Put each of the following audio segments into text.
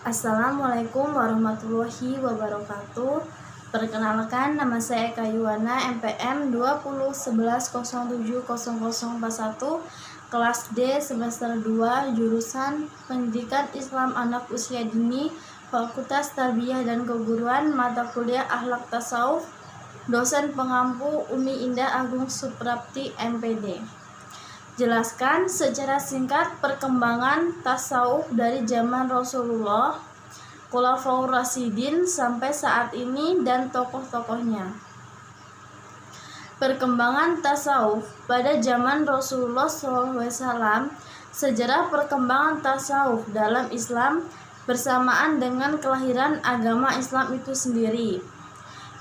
Assalamualaikum warahmatullahi wabarakatuh. Perkenalkan, nama saya Eka Yuwana, MPM 2011070041, kelas D semester 2, jurusan Pendidikan Islam Anak Usia Dini, Fakultas Tarbiyah dan Keguruan, mata kuliah Akhlak Tasawuf, dosen pengampu Umi Indah Agung Suprapti, MPD. Jelaskan secara singkat perkembangan tasawuf dari zaman Rasulullah, Khulafaur Rasyidin sampai saat ini dan tokoh-tokohnya. Perkembangan tasawuf pada zaman Rasulullah SAW. Sejarah perkembangan tasawuf dalam Islam bersamaan dengan kelahiran agama Islam itu sendiri,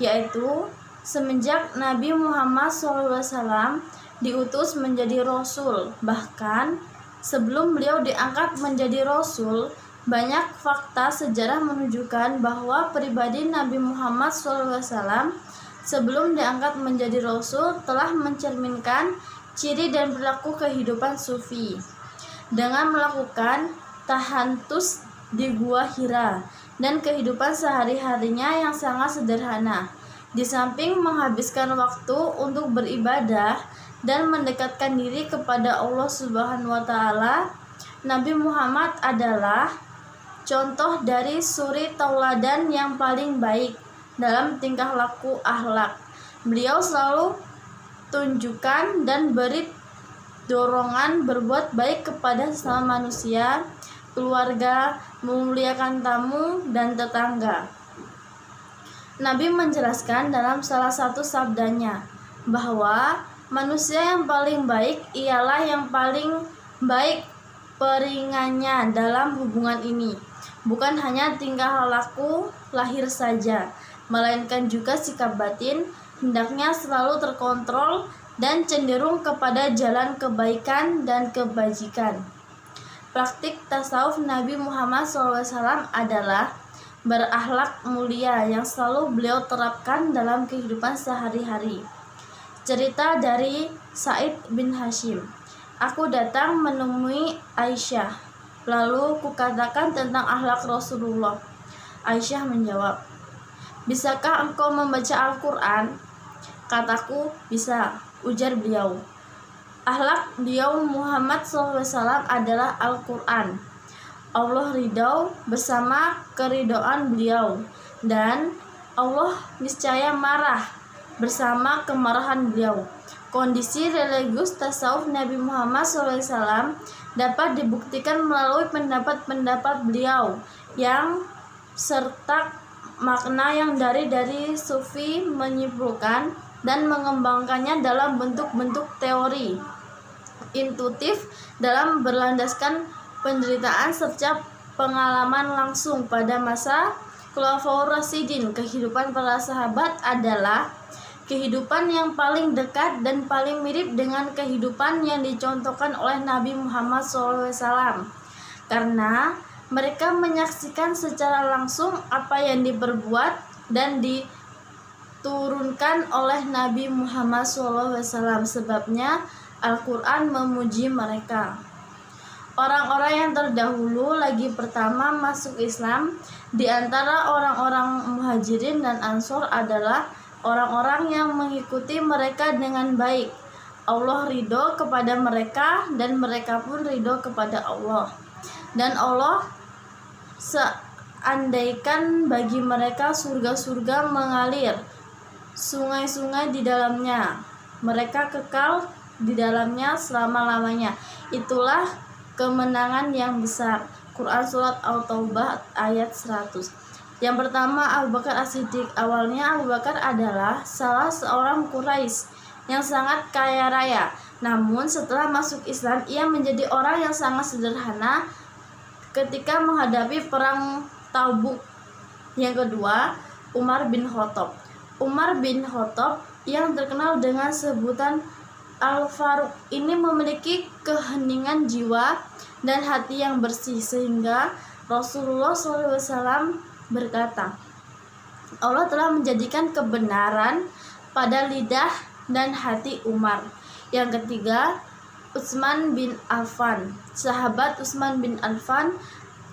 yaitu semenjak Nabi Muhammad SAW diutus menjadi Rasul. Bahkan sebelum beliau diangkat menjadi Rasul, banyak fakta sejarah menunjukkan bahwa pribadi Nabi Muhammad SAW sebelum diangkat menjadi Rasul telah mencerminkan ciri dan perilaku kehidupan sufi dengan melakukan tahantus di Gua Hira dan kehidupan sehari-harinya yang sangat sederhana. Di samping menghabiskan waktu untuk beribadah dan mendekatkan diri kepada Allah Subhanahu wa Ta'ala, Nabi Muhammad adalah contoh dari suri tauladan yang paling baik dalam tingkah laku akhlak. Beliau selalu tunjukkan dan beri dorongan berbuat baik kepada sesama manusia, keluarga, memuliakan tamu dan tetangga. Nabi menjelaskan dalam salah satu sabdanya bahwa manusia yang paling baik ialah yang paling baik peringannya dalam hubungan ini, bukan hanya tingkah laku lahir saja, melainkan juga sikap batin, hendaknya selalu terkontrol dan cenderung kepada jalan kebaikan dan kebajikan. Praktik tasawuf Nabi Muhammad SAW adalah berakhlak mulia yang selalu beliau terapkan dalam kehidupan sehari-hari. Cerita dari Sa'id bin Hashim. Aku datang menemui Aisyah, lalu kukatakan tentang akhlak Rasulullah. Aisyah menjawab, "Bisakah engkau membaca Al-Quran?" Kataku, "Bisa," ujar beliau. Akhlak beliau Muhammad SAW adalah Al-Quran. Allah ridho bersama keridhaan beliau, dan Allah niscaya marah bersama kemarahan beliau. Kondisi religius tasawuf Nabi Muhammad SAW dapat dibuktikan melalui pendapat-pendapat beliau yang serta makna yang dari sufi menyimpulkan dan mengembangkannya dalam bentuk-bentuk teori intuitif dalam berlandaskan penderitaan serta pengalaman langsung pada masa Khulafaur Rasyidin. Kehidupan para sahabat adalah kehidupan yang paling dekat dan paling mirip dengan kehidupan yang dicontohkan oleh Nabi Muhammad SAW, karena mereka menyaksikan secara langsung apa yang diperbuat dan diturunkan oleh Nabi Muhammad SAW. Sebabnya Al-Quran memuji mereka. Orang-orang yang terdahulu lagi pertama masuk Islam di antara orang-orang Muhajirin dan Ansor adalah orang-orang yang mengikuti mereka dengan baik. Allah ridho kepada mereka dan mereka pun ridho kepada Allah. Dan Allah seandaikan bagi mereka surga-surga mengalir, sungai-sungai di dalamnya, mereka kekal di dalamnya selama-lamanya. Itulah kemenangan yang besar. Quran Surat At-Taubah ayat 100. Yang pertama, Abu Bakar As-Siddiq. Awalnya Abu Bakar adalah salah seorang Quraisy yang sangat kaya raya. Namun setelah masuk Islam, ia menjadi orang yang sangat sederhana ketika menghadapi perang Tabuk. Yang kedua, Umar bin Khattab. Umar bin Khattab yang terkenal dengan sebutan Al-Faruq ini memiliki keheningan jiwa dan hati yang bersih, sehingga Rasulullah SAW berkata, Allah telah menjadikan kebenaran pada lidah dan hati Umar. Yang ketiga, Utsman bin Affan. Sahabat Utsman bin Affan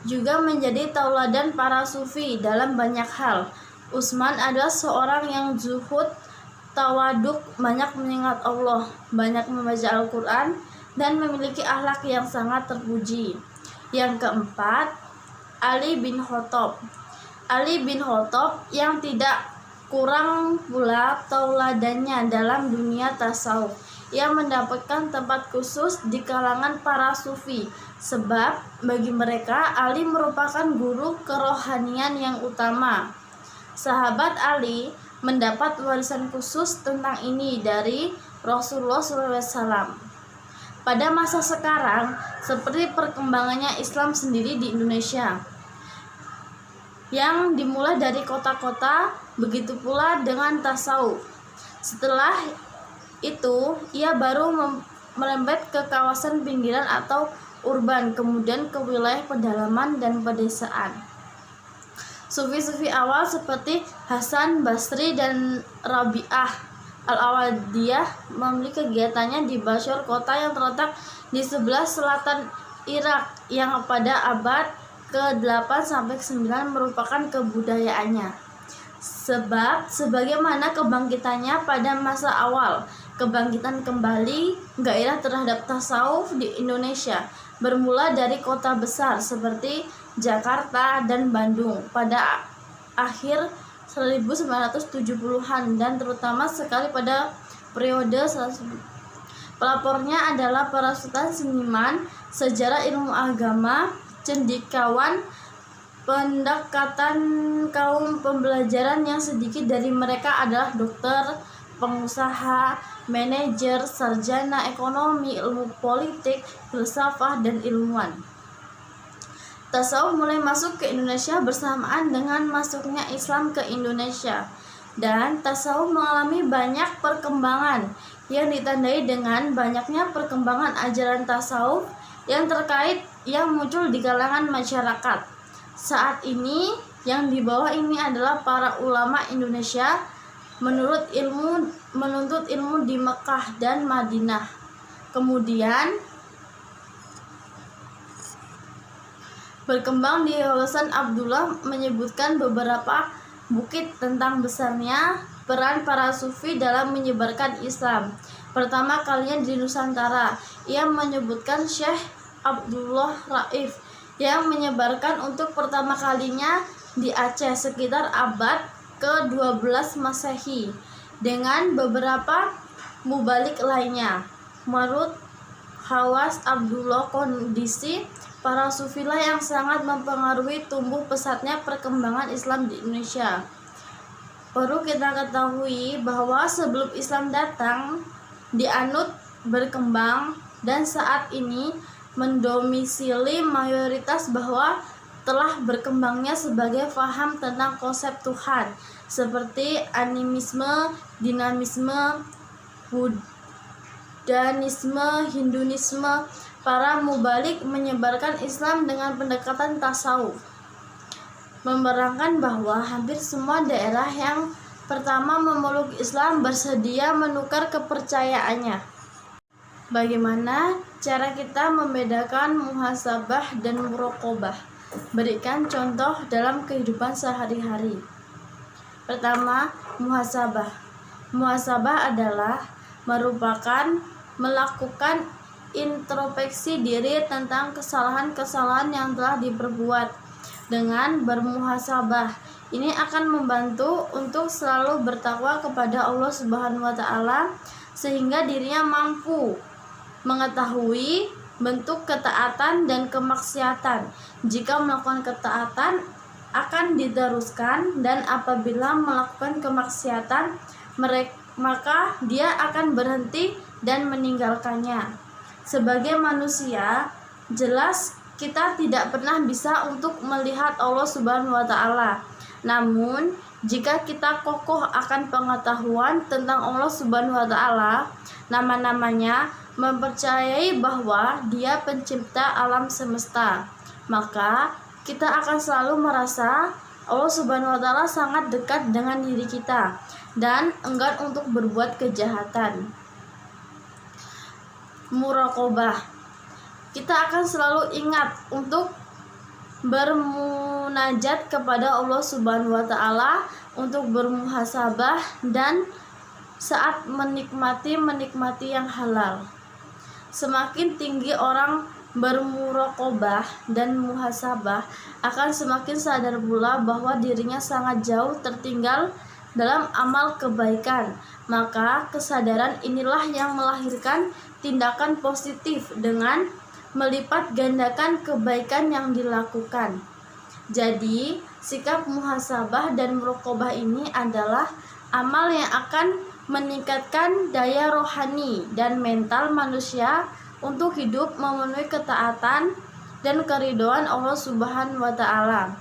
juga menjadi tauladan para sufi dalam banyak hal. Utsman adalah seorang yang zuhud, tawaduk, banyak mengingat Allah, banyak membaca Al-Quran, dan memiliki akhlak yang sangat terpuji. Yang keempat, Ali bin Khattab. Ali bin Khattab yang tidak kurang pula tauladannya dalam dunia tasawuf. Ia mendapatkan tempat khusus di kalangan para sufi, sebab bagi mereka Ali merupakan guru kerohanian yang utama. Sahabat Ali mendapat warisan khusus tentang ini dari Rasulullah SAW. Pada masa sekarang, seperti perkembangannya Islam sendiri di Indonesia, yang dimulai dari kota-kota, begitu pula dengan tasawuf. Setelah itu, ia baru merembet ke kawasan pinggiran atau urban, kemudian ke wilayah pedalaman dan pedesaan. Sufi-sufi awal seperti Hasan Basri dan Rabi'ah Al-Awadiyah memiliki kegiatannya di Basor, kota yang terletak di sebelah selatan Irak, yang pada abad ke-8 sampai ke-9 merupakan kebudayaannya. Sebab sebagaimana kebangkitannya pada masa awal, kebangkitan kembali gairah terhadap tasawuf di Indonesia bermula dari kota besar seperti Jakarta dan Bandung pada akhir 1970-an dan terutama sekali pada periode pelapornya adalah para sultan, seniman, sejarah, ilmu agama, cendekiawan, pendekatan kaum pembelajaran yang sedikit dari mereka adalah dokter, pengusaha, manajer, sarjana ekonomi, ilmu politik, filsafah, dan ilmuwan. Tasawuf mulai masuk ke Indonesia bersamaan dengan masuknya Islam ke Indonesia, dan tasawuf mengalami banyak perkembangan yang ditandai dengan banyaknya perkembangan ajaran tasawuf yang terkait yang muncul di kalangan masyarakat. Saat ini yang di bawah ini adalah para ulama Indonesia menuntut ilmu di Mekah dan Madinah. Kemudian berkembang di Hasan Abdullah menyebutkan beberapa bukit tentang besarnya peran para sufi dalam menyebarkan Islam. Pertama kalinya di Nusantara, ia menyebutkan Syekh Abdullah Raif yang menyebarkan untuk pertama kalinya di Aceh sekitar abad ke-12 Masehi dengan beberapa mubalik lainnya. Menurut Khawas Abdullah, kondisi para sufilah yang sangat mempengaruhi tumbuh pesatnya perkembangan Islam di Indonesia. Perlu kita ketahui bahwa sebelum Islam datang, dianut, berkembang, dan saat ini mendomisili mayoritas bahwa telah berkembangnya sebagai faham tentang konsep Tuhan seperti animisme, dinamisme, budanisme, hinduisme. Para mubalik menyebarkan Islam dengan pendekatan tasawuf, menerangkan bahwa hampir semua daerah yang pertama memeluk Islam bersedia menukar kepercayaannya. Bagaimana cara kita membedakan muhasabah dan muraqabah? Berikan contoh dalam kehidupan sehari-hari. Pertama, muhasabah. Muhasabah adalah merupakan melakukan introspeksi diri tentang kesalahan-kesalahan yang telah diperbuat. Dengan bermuhasabah, ini akan membantu untuk selalu bertakwa kepada Allah Subhanahu wa Ta'ala, sehingga dirinya mampu mengetahui bentuk ketaatan dan kemaksiatan. Jika melakukan ketaatan akan diteruskan, dan apabila melakukan kemaksiatan maka dia akan berhenti dan meninggalkannya. Sebagai manusia, jelas kita tidak pernah bisa untuk melihat Allah Subhanahu wa Ta'ala. Namun, jika kita kokoh akan pengetahuan tentang Allah Subhanahu wa Ta'ala, nama-namanya, mempercayai bahwa Dia pencipta alam semesta, maka kita akan selalu merasa Allah Subhanahu wa Ta'ala sangat dekat dengan diri kita dan enggan untuk berbuat kejahatan. Muraqabah, kita akan selalu ingat untuk bermunajat kepada Allah Subhanahu wa taala untuk bermuhasabah dan saat menikmati yang halal. Semakin tinggi orang bermuraqabah dan muhasabah, akan semakin sadar pula bahwa dirinya sangat jauh tertinggal dalam amal kebaikan. Maka kesadaran inilah yang melahirkan tindakan positif dengan melipat gandakan kebaikan yang dilakukan. Jadi, sikap muhasabah dan muraqabah ini adalah amal yang akan meningkatkan daya rohani dan mental manusia untuk hidup memenuhi ketaatan dan keridhaan Allah Subhanahu wa taala.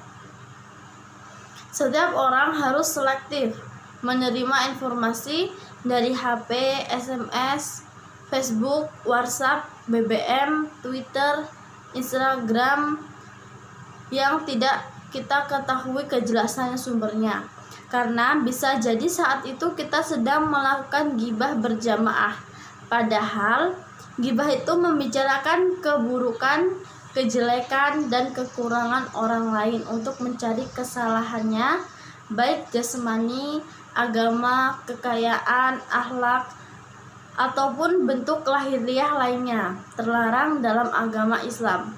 Setiap orang harus selektif menerima informasi dari HP, SMS, Facebook, WhatsApp, BBM, Twitter, Instagram yang tidak kita ketahui kejelasan sumbernya. Karena bisa jadi saat itu kita sedang melakukan ghibah berjamaah. Padahal ghibah itu membicarakan keburukan, kejelekan, dan kekurangan orang lain untuk mencari kesalahannya, baik jasmani, agama, kekayaan, akhlak, ataupun bentuk lahiriah lainnya, terlarang dalam agama Islam.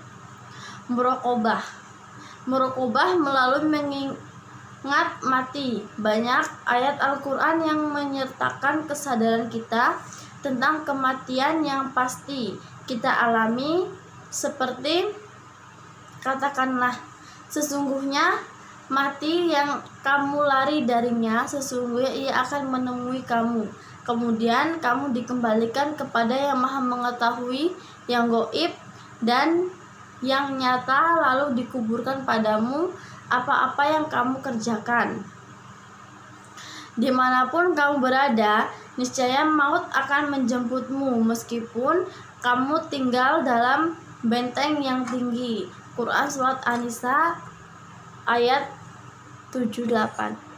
Muraqabah melalui mengingat mati. Banyak ayat Al-Quran yang menyertakan kesadaran kita tentang kematian yang pasti kita alami, seperti katakanlah, sesungguhnya mati yang kamu lari darinya, sesungguhnya ia akan menemui kamu. Kemudian kamu dikembalikan kepada yang maha mengetahui yang gaib dan yang nyata, lalu dikuburkan padamu apa-apa yang kamu kerjakan. Dimanapun kamu berada, niscaya maut akan menjemputmu meskipun kamu tinggal dalam benteng yang tinggi. Quran Surat An-Nisa ayat 78.